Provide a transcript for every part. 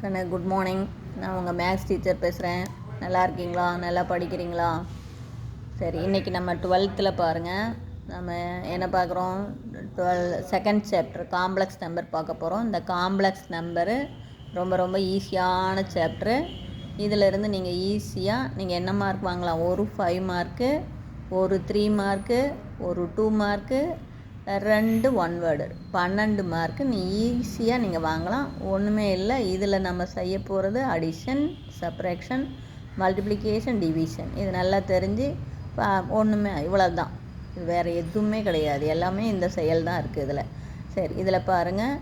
கண்ணு good morning. நான் உங்கள் மேக்ஸ் டீச்சர் பேசுகிறேன். நல்லா இருக்கீங்களா? நல்லா படிக்கிறீங்களா? சரி, இன்றைக்கி நம்ம 12th பாருங்கள். நம்ம என்ன பார்க்குறோம்? செகண்ட் சாப்டர் காம்ப்ளெக்ஸ் நம்பர் பார்க்க போகிறோம். இந்த காம்ப்ளெக்ஸ் நம்பரு ரொம்ப ரொம்ப ஈஸியான சாப்டரு. இதிலிருந்து நீங்கள் ஈஸியாக நீங்கள் என்ன மார்க் வாங்கலாம்? ஒரு 5 மார்க்கு, ஒரு 3 மார்க்கு, ஒரு 2 மார்க்கு, 2 1 வேர்டு 12 மார்க்கு நீ ஈஸியாக நீங்கள் வாங்கலாம். ஒன்றுமே இல்லை. இதில் நம்ம செய்ய போகிறது அடிஷன், சப்ராக்ஷன், மல்டிப்ளிகேஷன், டிவிஷன். இது நல்லா தெரிஞ்சு ஒன்றுமே இவ்வளோ தான். இது வேறு எதுவுமே கிடையாது. எல்லாமே இந்த செயல் தான் இருக்குது இதில். சரி, இதில் பாருங்கள்.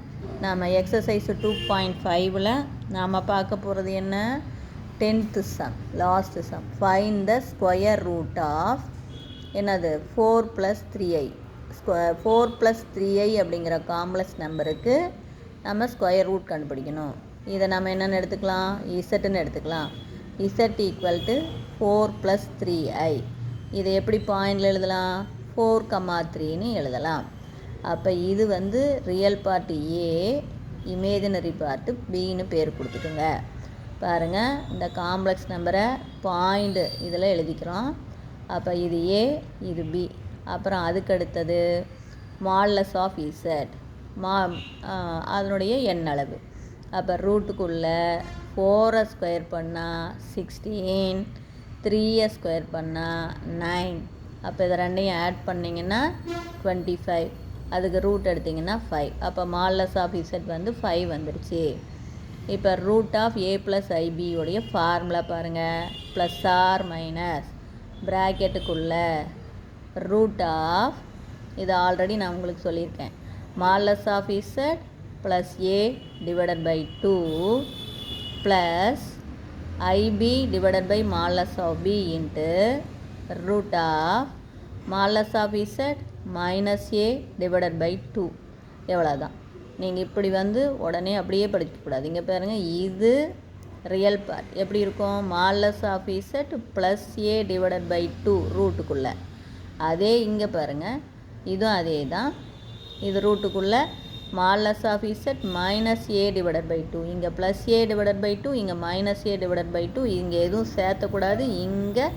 நாம் எக்ஸசைஸ் 2.5ல் நாம் பார்க்க போகிறது என்ன? 10th sum, last sum. Find the square root of என்னது 4 + 3i. 4 + 3i அப்படிங்கிற காம்ப்ளெக்ஸ் நம்பருக்கு நம்ம ஸ்கொயர் ரூட் கண்டுபிடிக்கணும். இதை நம்ம என்னென்னு எடுத்துக்கலாம்? இசட்டுன்னு எடுத்துக்கலாம். Z = 4 + 3i. இதை எப்படி பாயிண்டில் எழுதலாம்? 4,3ன்னு எழுதலாம். அப்போ இது வந்து ரியல் பார்ட்டு ஏ, இமேஜினரி பார்ட்டு பின்னு பேர் கொடுத்துக்குங்க. பாருங்கள், இந்த காம்ப்ளெக்ஸ் நம்பரை பாயிண்ட் இதில் எழுதிக்கிறோம். அப்போ இது ஏ, இது பி. அப்புறம் அதுக்கு அடுத்தது மாடுலஸ் ஆஃப் இசட், அதனுடைய எண்ணளவு. அப்போ ரூட்டுக்குள்ளே 4 ஸ்கொயர் பண்ணால் 16, 3 ஸ்கொயர் பண்ணால் 9. அப்போ இதை ரெண்டையும் ஆட் பண்ணிங்கன்னா 25. அதுக்கு ரூட் எடுத்திங்கன்னா 5. அப்போ மாடுலஸ் ஆஃப் இசட் வந்து 5 வந்துடுச்சு. இப்போ ரூட் ஆஃப் ஏ + ஐபி உடைய ஃபார்முலா பாருங்கள். ப்ளஸ் ஆர் மைனஸ் ப்ராக்கெட்டுக்குள்ளே ரூட் ஆஃப், இது ஆல்ரெடி நான் உங்களுக்கு சொல்லியிருக்கேன், modulus of Z plus A divided by 2 plus IP divided by modulus of B into root of modulus of Z minus A divided by 2. எவ்வளோதான். நீங்கள் இப்படி வந்து உடனே அப்படியே படிக்கக்கூடாது. இங்கே பாருங்கள், இது ரியல் பார்ட் எப்படி இருக்கும்? Modulus of Z plus A divided by 2 ரூட்டுக்குள்ளே. அதே இங்கே பாருங்கள், இதுவும் அதே தான். இது ரூட்டுக்குள்ளே modulus of Z minus A divided by 2. இங்கே ப்ளஸ் ஏ டிவைடட் பை 2, இங்கே மைனஸ் ஏ டிவைடட் பை 2. இங்கே எதுவும் சேர்த்தக்கூடாது. இங்கே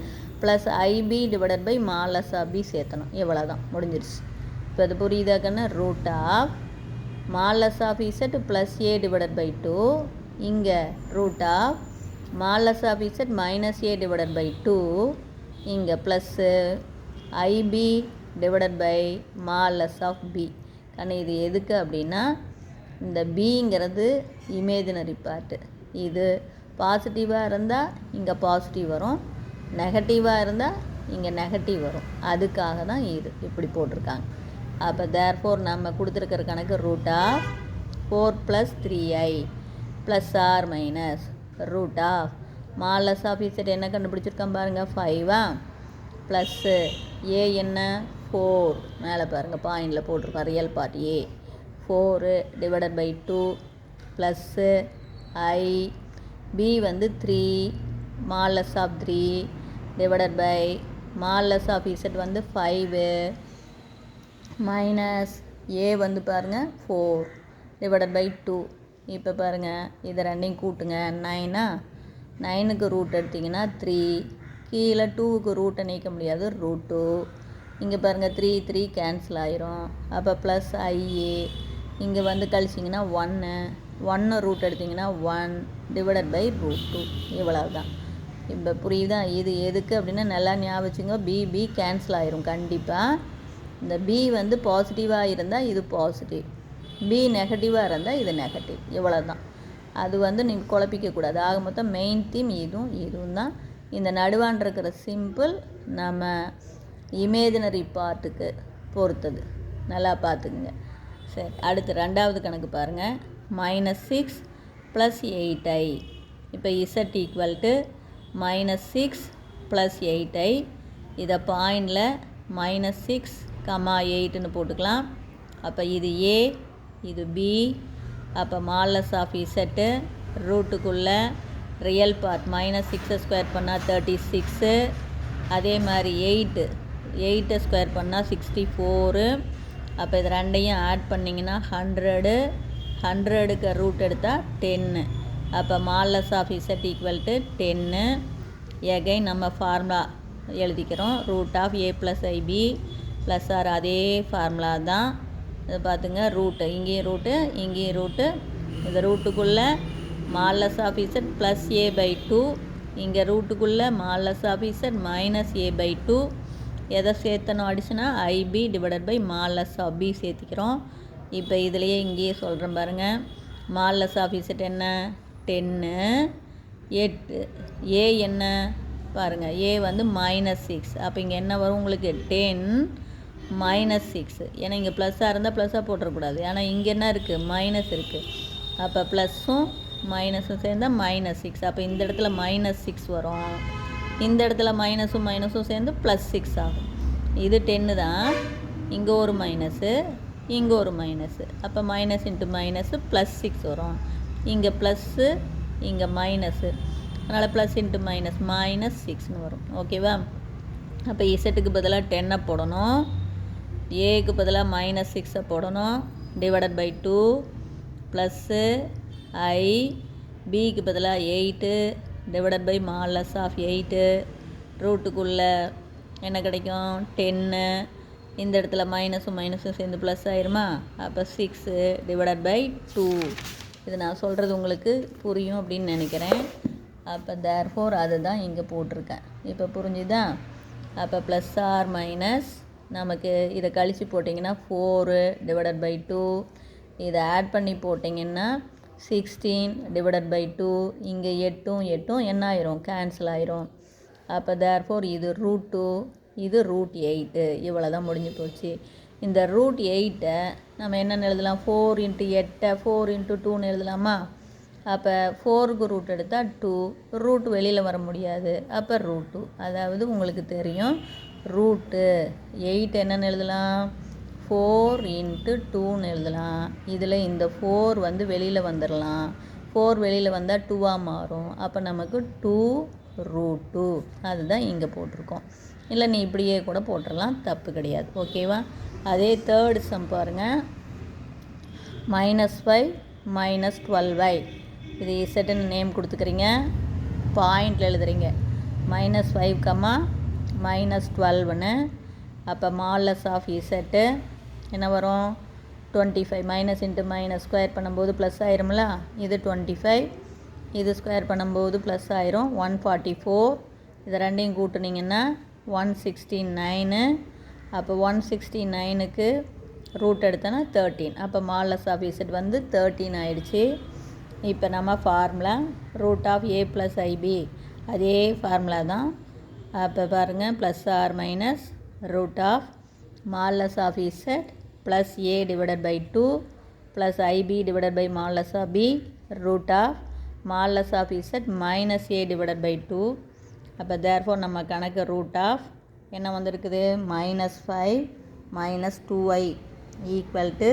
plus IP divided by modulus of B சேர்த்தணும். இவ்வளோ தான், முடிஞ்சிருச்சு. இப்போ அது புரியுதாக்கன்னா, root of modulus of Z plus A divided by 2, இங்கே root of modulus of Z minus A divided by 2, இங்கே plus I B divided by modulus of B. ஆனால் இது எதுக்கு அப்படின்னா, இந்த பிங்கிறது இமேஜினரி பார்ட்டு. இது பாசிட்டிவாக இருந்தால் இங்கே பாசிட்டிவ் வரும், நெகட்டிவாக இருந்தால் இங்கே நெகட்டிவ் வரும். அதுக்காக தான் இது இப்படி போட்டிருக்காங்க. அப்போ தேர்ஃபோர் நம்ம கொடுத்துருக்கிற கணக்கு root of 4 + 3i plus R minus root of modulus of Z என்ன கண்டுபிடிச்சிருக்கோம் பாருங்கள், 5 ப்ளஸ்ஸு ஏ என்ன 4, மேலே பாருங்கள் பாயிண்டில் போட்டிருக்கோம் real part A 4 divided by 2 plus I B வந்து 3 modulus of 3 divided by modulus of Z வந்து 5 மைனஸ் ஏ வந்து பாருங்கள் 4 டிவைடட் பை 2. இப்போ பாருங்கள், இதை ரெண்டையும் கூட்டுங்க. 9 9க்கு ரூட் எடுத்திங்கன்னா 3, கீழே 2க்கு ரூட்டை நீக்க முடியாது, ரூட் 2. இங்கே பாருங்கள் 3 3 கேன்சல் ஆயிரும். அப்போ ப்ளஸ் ஐஏ இங்கே வந்து கழிச்சிங்கன்னா 1 ரூட் எடுத்திங்கன்னா 1 டிவைடட் பை ரூட் 2. இவ்வளவு தான். இப்போ புரியுதா? இது எதுக்கு அப்படின்னா, நல்லா ஞாபகம் வச்சுங்க, பி கேன்சல் ஆயிரும் கண்டிப்பாக. இந்த பி வந்து பாசிட்டிவாக இருந்தால் இது பாசிட்டிவ், பி நெகட்டிவாக இருந்தால் இது நெகட்டிவ். இவ்வளோ தான். அது வந்து நீங்கள் குழப்பிக்கக்கூடாது. ஆக மொத்தம் மெயின் தீம் இதுவும் தான். இந்த நடுவான் இருக்கிற சிம்பிள் நம்ம இமேஜினரி பார்ட்டுக்கு பொறுத்தது. நல்லா பார்த்துக்குங்க. சரி, அடுத்து ரெண்டாவது கணக்கு பாருங்கள். -6 + 8i. இப்போ இசட் = -6 + 8i. இதை பாயிண்டில் -6, 8ன்னு போட்டுக்கலாம். அப்போ இது ஏ, இது பி. அப்போ மாடுலஸ் ஆஃப் இசட்டு ரூட்டுக்குள்ளே ரியல் பார்ட் -6 ஸ்கொயர் பண்ணால் 36. அதே மாதிரி 8 ஸ்கொயர் பண்ணால் 64. அப்போ இது ரெண்டையும் ஆட் பண்ணிங்கன்னா 100. 100க்கு ரூட் எடுத்தால் 10. அப்போ modulus of Z equal to 10. Again நம்ம ஃபார்முலா எழுதிக்கிறோம். Root of A plus I B plus R அதே ஃபார்முலா தான். இது பார்த்துங்க, ரூட்டு இங்கேயும் ரூட்டு இங்கேயும் ரூட்டு. இந்த ரூட்டுக்குள்ளே modulus of Z plus A by 2, இங்கே ரூட்டுக்குள்ளே modulus of Z minus A by 2. எதை சேர்த்தணும் அடிச்சுனா I B divided by modulus of B சேர்த்திக்கிறோம். இப்போ இதுலேயே இங்கேயே சொல்கிறேன் பாருங்கள். மால்லஸ் ஆஃப் இசட் என்ன 10, 8. ஏ என்ன பாருங்கள், ஏ வந்து -6. அப்போ இங்கே என்ன வரும் உங்களுக்கு 10 -6. ஏன்னா இங்கே ப்ளஸ்ஸாக இருந்தால் ப்ளஸ்ஸாக போட்டுறக்கூடாது. ஆனால் இங்கே என்ன இருக்குது, மைனஸ் இருக்குது. அப்போ ப்ளஸ்ஸும் மைனஸும் சேர்ந்தால் -6. அப்போ இந்த இடத்துல -6 வரும். இந்த இடத்துல மைனஸும் சேர்ந்து +6 ஆகும். இது 10 தான். இங்கே ஒரு மைனஸு, இங்கே ஒரு மைனஸு. அப்போ மைனஸ் இன்ட்டு மைனஸு +6 வரும். இங்கே ப்ளஸ்ஸு, இங்கே மைனஸு. அதனால் ப்ளஸ் இன்ட்டு மைனஸ் -6ன்னு வரும். ஓகேவா? அப்போ இசட்டுக்கு பதிலாக 10 போடணும், ஏக்கு பதிலாக -6 போடணும். டிவைடட் பை 2 ப்ளஸ்ஸு ஐ, பிக்கு பதிலாக 8 டிவைடட் பை மால்லஸ் ஆஃப் 8. ரூட்டுக்குள்ளே என்ன கிடைக்கும் 10. இந்த இடத்துல மைனஸும் சேர்ந்து ப்ளஸ் ஆயிருமா? அப்போ 6 டிவைடட் பை 2. இது நான் சொல்கிறது உங்களுக்கு புரியும் அப்படின்னு நினைக்கிறேன். அப்போ தேர்ஃபோர் அது தான் இங்கே போட்டிருக்கேன். இப்போ புரிஞ்சுதா? அப்போ ப்ளஸ் ஆர் மைனஸ் நமக்கு இதை கழித்து போட்டிங்கன்னா 4 டிவைடட் பை 2. இதை ஆட் பண்ணி போட்டிங்கன்னா 16 டிவைடட் பை 2. இங்கே 8 என்ன ஆயிரும், கேன்சல் ஆயிரும். அப்போ தேர்ஃபோர் இது ரூட் 2, இது ரூட் 8. இவ்வளோ தான் முடிஞ்சு போச்சு. இந்த ரூட் 8 நம்ம என்னென்னு எழுதலாம், 4 × 8 4 × 2ன்னு எழுதலாமா? அப்போ 4க்கு ரூட் எடுத்தால் 2, ரூட் வெளியில் வர முடியாது. அப்போ ரூட் 2. அதாவது உங்களுக்கு தெரியும் ரூட்டு 8 என்னென்னு எழுதலாம், 4 × 2ன்னு எழுதலாம். இதில் இந்த 4 வந்து வெளியில் வந்துடலாம். 4 வெளியில் வந்தால் 2ஆக மாறும். அப்போ நமக்கு 2 ரூட் 2. அதுதான் இங்கே போட்டிருக்கோம். இல்லை நீ இப்படியே கூட போட்டுடலாம், தப்பு கிடையாது. ஓகேவா? அதே தேர்ட் சம் பாருங்கள். -5 -12y. இது இசட்டுன்னு நேம் கொடுத்துக்கிறீங்க, பாயிண்டில் எழுதுறீங்க. -5, -12ன்னு. அப்போ மால்லஸ் ஆஃப் இசட்டு என்ன வரும், 25. மைனஸ் இன்ட்டு மைனஸ் ஸ்கொயர் பண்ணும்போது ப்ளஸ் ஆயிரும்ல. இது 25, இது ஸ்கொயர் பண்ணும்போது ப்ளஸ் ஆயிரும் 144. இதை ரெண்டையும் கூட்டுனீங்கன்னா 169. அப்போ 169க்கு ரூட் எடுத்தோன்னா 13. அப்போ மால்லஸ் ஆஃப் இசட் வந்து 13 ஆயிடுச்சு. இப்போ நம்ம formula root of A plus IB அதே ஃபார்முலா தான். அப்போ பாருங்கள், plus R minus root of modulus of Z plus A divided by 2 plus IP divided by modulus of B root of modulus of Z minus A divided by 2. அப்போ therefore நம்ம கணக்கு root of என்ன வந்திருக்குது, -5 -2y equal to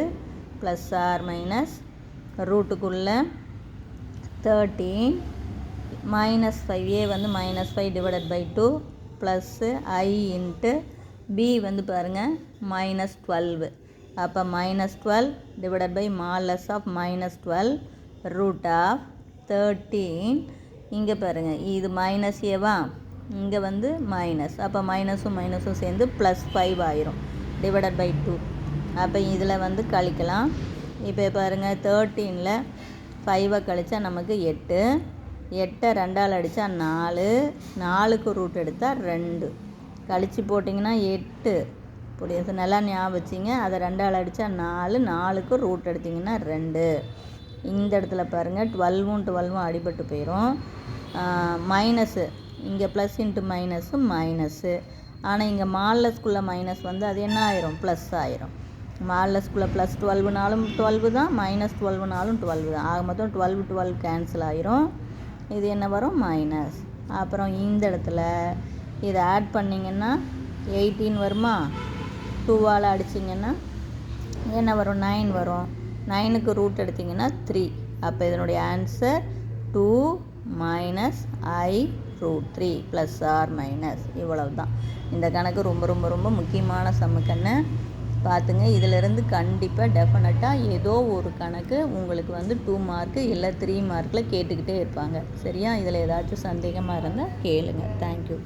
plus R minus ரூட்டுக்குள்ளே 13 -5a வந்து -5 divided by 2 plus I into B வந்து பாருங்கள் -12. அப்போ -12 divided by modulus of -12 root of 13. இங்கே பாருங்கள், இது மைனஸ் ஏவா, இங்கே வந்து மைனஸ். அப்போ மைனஸும் சேர்ந்து +5 ஆயிரும் டிவைடட் பை 2. அப்போ இதில் வந்து கழிக்கலாம். இப்போ பாருங்கள், 13ல் 5 கழித்தா நமக்கு 8, 8 2ஆல் அடித்தா 4, 4க்கு ரூட் எடுத்தால் 2. கழித்து போட்டிங்கன்னா 8. புரியுது, நல்லா ஞாபகம் வச்சிங்க. அதை 2ஆல் அடித்தா 4, 4க்கு ரூட் எடுத்திங்கன்னா 2. இந்த இடத்துல பாருங்கள் 12ம் அடிபட்டு போயிடும். மைனஸு இங்கே ப்ளஸ் இன்ட்டு மைனஸும் மைனஸு. ஆனால் இங்கே மால்லஸ்குள்ளே மைனஸ் வந்து அது என்ன ஆயிரும், ப்ளஸ் ஆயிரும். மால்லஸ்குள்ளே +12னாலும் 12 தான், -12னாலும் 12 தான். ஆக மொத்தம் 12 கேன்சல் ஆயிரும். இது என்ன வரும், மைனஸ். அப்புறம் இந்த இடத்துல இதை ஆட் பண்ணிங்கன்னா 18 வருமா, 2ஆல் அடிச்சிங்கன்னா என்ன வரும், 9 வரும். 9க்கு ரூட் எடுத்திங்கன்னா 3. அப்போ இதனுடைய answer 2 - I √3 plus R minus. இவ்வளவு தான். இந்த கணக்கு ரொம்ப ரொம்ப ரொம்ப முக்கியமான சம்முக்கண்ணு. பார்த்துங்க. இதிலிருந்து கண்டிப்பாக டெஃபினட்டாக ஏதோ ஒரு கணக்கு உங்களுக்கு வந்து 2 மார்க்கு இல்லை 3 மார்க்கில் கேட்டுக்கிட்டே இருப்பாங்க. சரியா? இதில் ஏதாச்சும் சந்தேகமாக இருந்தால் கேளுங்க. தேங்க்யூ.